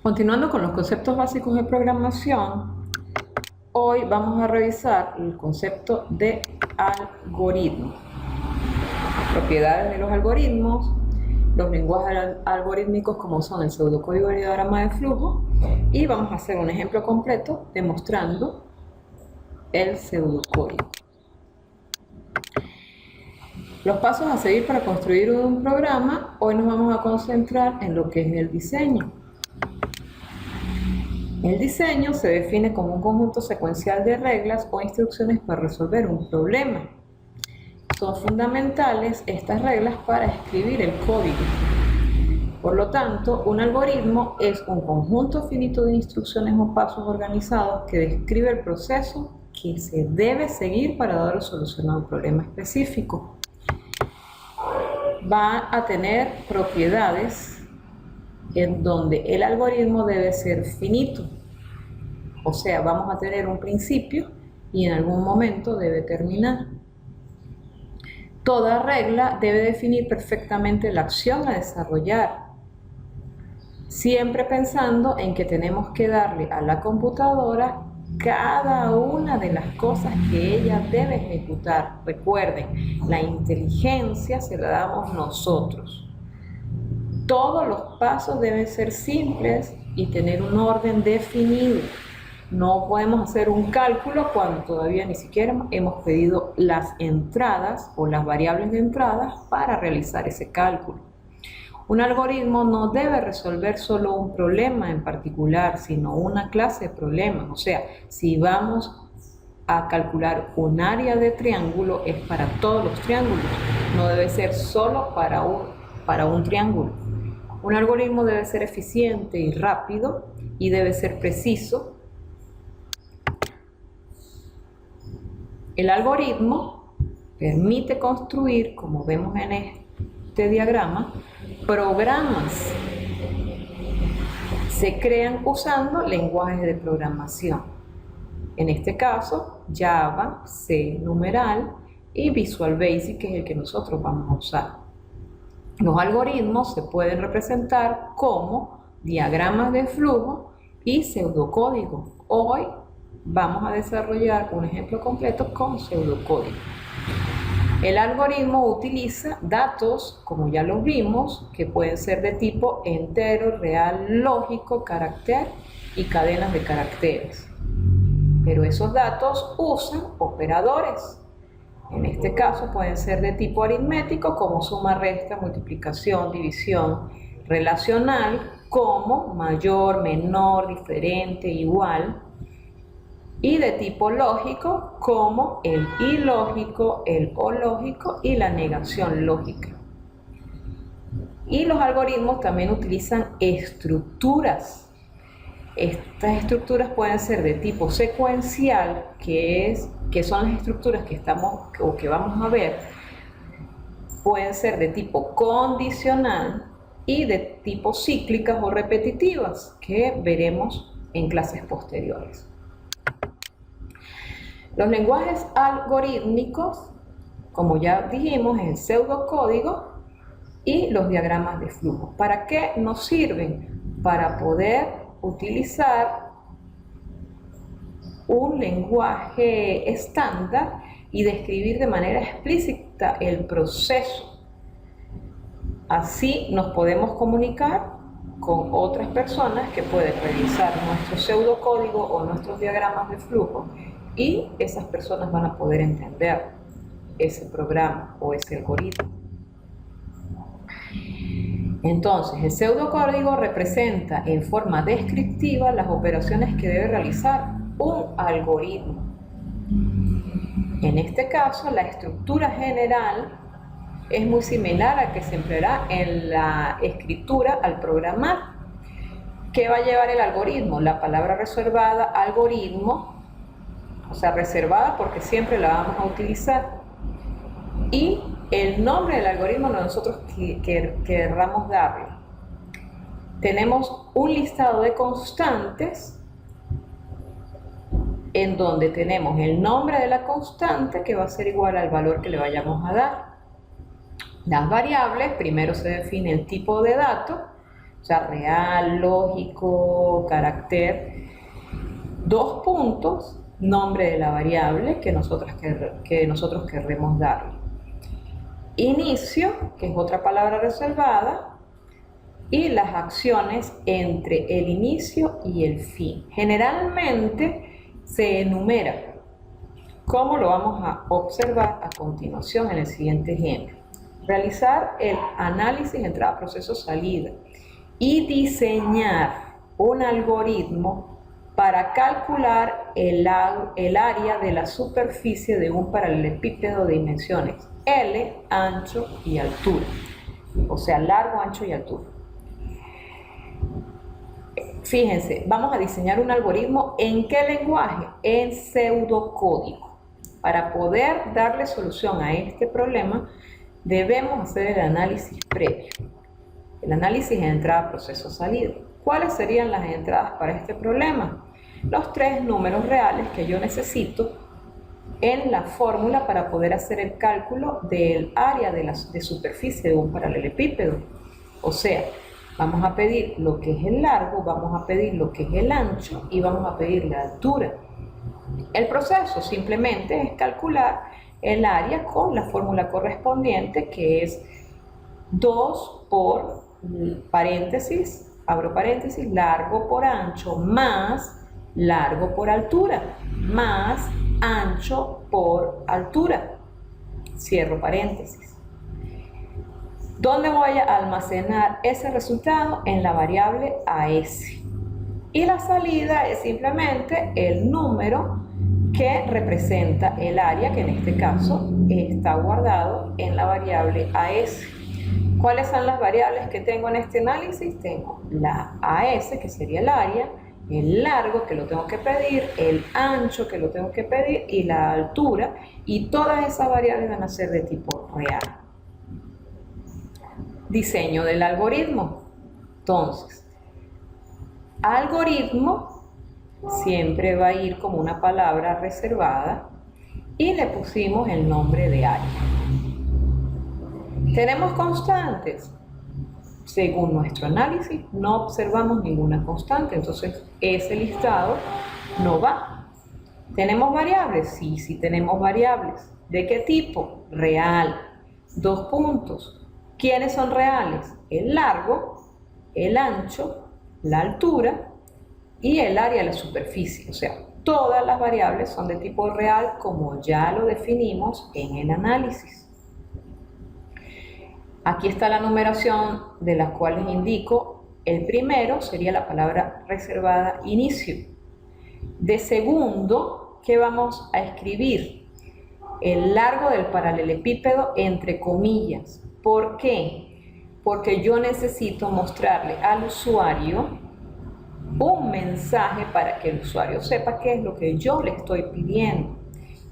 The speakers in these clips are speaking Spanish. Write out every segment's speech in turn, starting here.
Continuando con los conceptos básicos de programación, hoy vamos a revisar el concepto de algoritmo, propiedades de los algoritmos, los lenguajes algorítmicos como son el pseudocódigo y el diagrama de flujo, y vamos a hacer un ejemplo completo demostrando el pseudocódigo. Los pasos a seguir para construir un programa, hoy nos vamos a concentrar en lo que es el diseño. El diseño se define como un conjunto secuencial de reglas o instrucciones para resolver un problema. Son fundamentales estas reglas para escribir el código. Por lo tanto, un algoritmo es un conjunto finito de instrucciones o pasos organizados que describe el proceso que se debe seguir para dar solución a un problema específico. Va a tener propiedades en donde el algoritmo debe ser finito. O sea, vamos a tener un principio y en algún momento debe terminar. Toda regla debe definir perfectamente la acción a desarrollar, siempre pensando en que tenemos que darle a la computadora cada una de las cosas que ella debe ejecutar. Recuerden, la inteligencia se la damos nosotros. Todos los pasos deben ser simples y tener un orden definido. No podemos hacer un cálculo cuando todavía ni siquiera hemos pedido las entradas o las variables de entradas para realizar ese cálculo. Un algoritmo no debe resolver solo un problema en particular, sino una clase de problemas. O sea, si vamos a calcular un área de triángulo, es para todos los triángulos. No debe ser solo para un triángulo. Un algoritmo debe ser eficiente y rápido y debe ser preciso. El algoritmo permite construir, como vemos en este diagrama, programas. Se crean usando lenguajes de programación. En este caso, Java, C, numeral y Visual Basic, que es el que nosotros vamos a usar. Los algoritmos se pueden representar como diagramas de flujo y pseudocódigo. Hoy vamos a desarrollar un ejemplo completo con pseudocódigo. El algoritmo utiliza datos, como ya los vimos, que pueden ser de tipo entero, real, lógico, carácter y cadenas de caracteres. Pero esos datos usan operadores. En este caso pueden ser de tipo aritmético como suma, resta, multiplicación, división, relacional como mayor, menor, diferente, igual, y de tipo lógico como el ilógico, el ológico y la negación lógica. Y los algoritmos también utilizan estructuras. Estas estructuras pueden ser de tipo secuencial, que son las estructuras que vamos a ver. Pueden ser de tipo condicional y de tipo cíclicas o repetitivas, que veremos en clases posteriores. Los lenguajes algorítmicos, como ya dijimos, es el pseudocódigo y los diagramas de flujo. ¿Para qué nos sirven? Para poder utilizar un lenguaje estándar y describir de manera explícita el proceso. Así nos podemos comunicar con otras personas que pueden revisar nuestro pseudocódigo o nuestros diagramas de flujo y esas personas van a poder entender ese programa o ese algoritmo. Entonces, el pseudocódigo representa en forma descriptiva las operaciones que debe realizar un algoritmo. En este caso, la estructura general es muy similar a la que se empleará en la escritura al programar. ¿Qué va a llevar el algoritmo? La palabra reservada, algoritmo, o sea, reservada porque siempre la vamos a utilizar. Y el nombre del algoritmo nosotros querramos darle. Tenemos un listado de constantes en donde tenemos el nombre de la constante que va a ser igual al valor que le vayamos a dar. Las variables, primero se define el tipo de dato, sea, real, lógico, carácter, 2 puntos, nombre de la variable que nosotros querremos darle. Inicio, que es otra palabra reservada, y las acciones entre el inicio y el fin. Generalmente se enumera. ¿Cómo lo vamos a observar a continuación en el siguiente ejemplo? Realizar el análisis entrada, proceso, salida y diseñar un algoritmo para calcular el área de la superficie de un paralelepípedo de dimensiones L, ancho y altura. O sea, largo, ancho y altura. Fíjense, vamos a diseñar un algoritmo. ¿En qué lenguaje? En pseudocódigo. Para poder darle solución a este problema, debemos hacer el análisis previo. El análisis de entrada, proceso, salida. ¿Cuáles serían las entradas para este problema? Los 3 números reales que yo necesito en la fórmula para poder hacer el cálculo del área de superficie de un paralelepípedo. O sea, vamos a pedir lo que es el largo, vamos a pedir lo que es el ancho y vamos a pedir la altura. El proceso simplemente es calcular el área con la fórmula correspondiente, que es 2 por paréntesis, abro paréntesis, largo por ancho más largo por altura más ancho por altura, cierro paréntesis. ¿Dónde voy a almacenar ese resultado? En la variable AS. Y la salida es simplemente el número que representa el área, que en este caso está guardado en la variable AS. ¿Cuáles son las variables que tengo en este análisis? Tengo la AS, que sería el área, el largo, que lo tengo que pedir, el ancho, que lo tengo que pedir, y la altura, y todas esas variables van a ser de tipo real. Diseño del algoritmo. Entonces, algoritmo siempre va a ir como una palabra reservada y le pusimos el nombre de área. ¿Tenemos constantes? Según nuestro análisis, no observamos ninguna constante, entonces ese listado no va. ¿Tenemos variables? Sí, sí tenemos variables. ¿De qué tipo? Real. 2 puntos. ¿Quiénes son reales? El largo, el ancho, la altura y el área de la superficie. O sea, todas las variables son de tipo real, como ya lo definimos en el análisis. Aquí está la numeración de las cuales indico. El primero sería la palabra reservada inicio. De segundo, ¿qué vamos a escribir? El largo del paralelepípedo entre comillas. ¿Por qué? Porque yo necesito mostrarle al usuario un mensaje para que el usuario sepa qué es lo que yo le estoy pidiendo.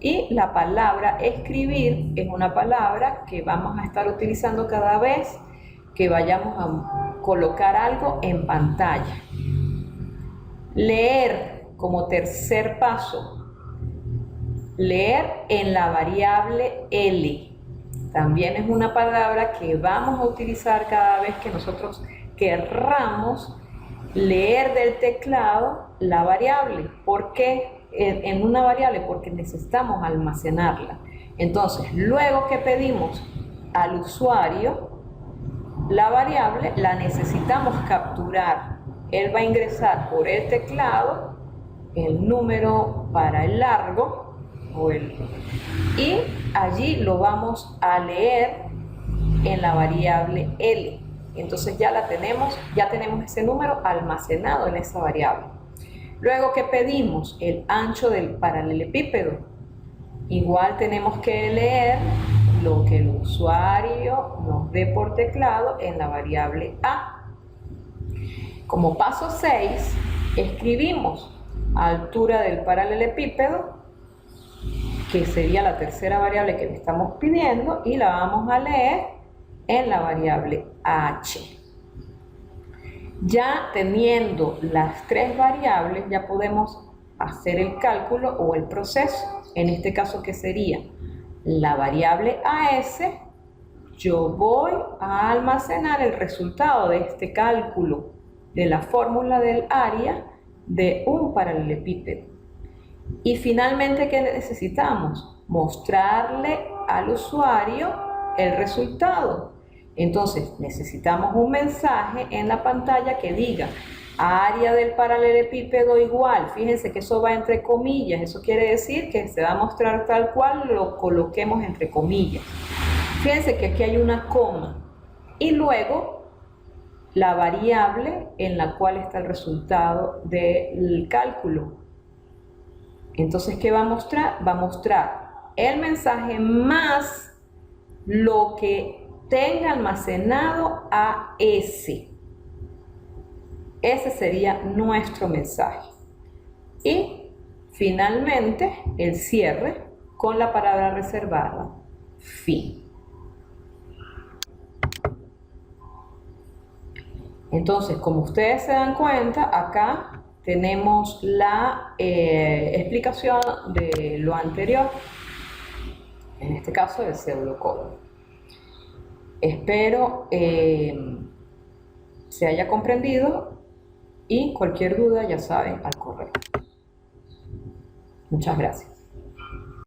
Y la palabra escribir es una palabra que vamos a estar utilizando cada vez que vayamos a colocar algo en pantalla. Leer como tercer paso. Leer en la variable L. También es una palabra que vamos a utilizar cada vez que nosotros querramos leer del teclado la variable. ¿Por qué en una variable? Porque necesitamos almacenarla. Entonces, luego que pedimos al usuario la variable, la necesitamos capturar. Él va a ingresar por el teclado el número para el largo y allí lo vamos a leer en la variable L. Entonces ya tenemos ese número almacenado en esa variable. Luego que pedimos el ancho del paralelepípedo, igual tenemos que leer lo que el usuario nos dé por teclado en la variable A. Como paso 6, escribimos altura del paralelepípedo, que sería la tercera variable que le estamos pidiendo, y la vamos a leer en la variable H. Ya teniendo las 3 variables, ya podemos hacer el cálculo o el proceso. En este caso, ¿qué sería? La variable AS yo voy a almacenar el resultado de este cálculo de la fórmula del área de un paralelepípedo. Y finalmente, ¿qué necesitamos? Mostrarle al usuario el resultado. Entonces, necesitamos un mensaje en la pantalla que diga área del paralelepípedo igual. Fíjense que eso va entre comillas. Eso quiere decir que se va a mostrar tal cual lo coloquemos entre comillas. Fíjense que aquí hay una coma. Y luego la variable en la cual está el resultado del cálculo. Entonces, ¿qué va a mostrar? Va a mostrar el mensaje más lo que tenga almacenado a ese. Ese sería nuestro mensaje. Y finalmente el cierre con la palabra reservada, fin. Entonces, como ustedes se dan cuenta, acá tenemos la explicación de lo anterior, en este caso del pseudocódigo. Espero se haya comprendido y cualquier duda ya saben al correo. Muchas gracias.